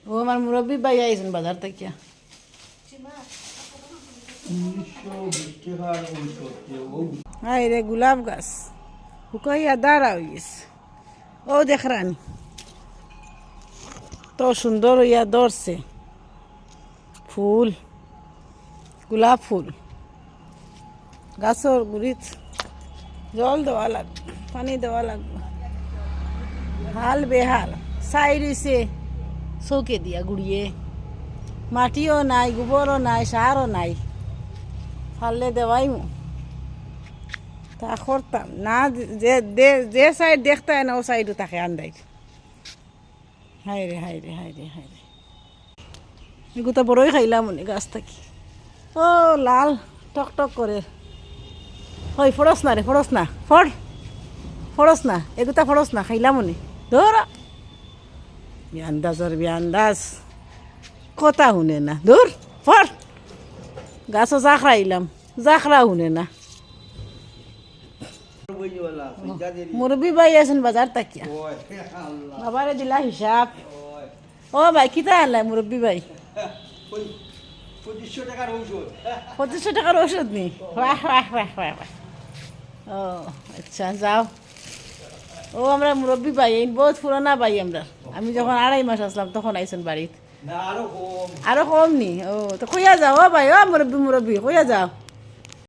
ও আমার মুরব্বী ভাই আইছেন বাজার থেকে। 1920 টাকার ঔষধ হাই রে গোলাপ গাছ শুকাইয়া দাঁড়া হয়ে গেছে। ও দেখ রানি তো সুন্দর হইয়া ধরছে ফুল, গোলাপ ফুল। গাছর গুড়িত জল দেওয়া লাগবে, পানি দেওয়া লাগবে। হাল বেহাল চাই রইছে চৌকে দিয়া গুড়িয়ে, মাটিও নাই, গোবরও নাই, সারও নাই। ফাললে দেওয়াই তা করতাম না, যে সাইড দেখতে হয় না ও সাইডও তাকে আন্দাই। হাই রে হাই রে হাই রে হাই রে, এগুলো তো বড়ই খাইলাম মনে গাছ থাকি। ও লাল টক টক করে। হই ফরস না রে, ফরস না, ফরস না, এগুতা ফরস না, খাইলাম মনে। ধর বিয়ান্দাজর বিয়ান্দাজ কথা শুনে না, দূর ফর। গাছও জাখরাইলাম, জাখরা শুনে না। বইওয়ালা যাদের মুরব্বী ভাই আছেন বাজার তাকিয়া, ওই আল্লাহ বাবারে দিলা হিসাব। ও ভাই কিতা আনলাই মুরব্বী ভাই? ওই 2500 টাকার ঔষধ 2500 টাকার ওষুধ নি? বাহ বাহ বাহ বাহ বাহ। ও আচ্ছা যাও। ও আমরা মুরব্বী ভাই, এই বহুত পুরানা ভাই আমরা। আমি যখন 2.5 মাস আসলাম তখন আইসেন বাড়িত। না আরো কম আরো কম নি? ও তো কইয়া যাও ও ভাই, ও মুরব্বী মুরব্বী কইয়া যাও।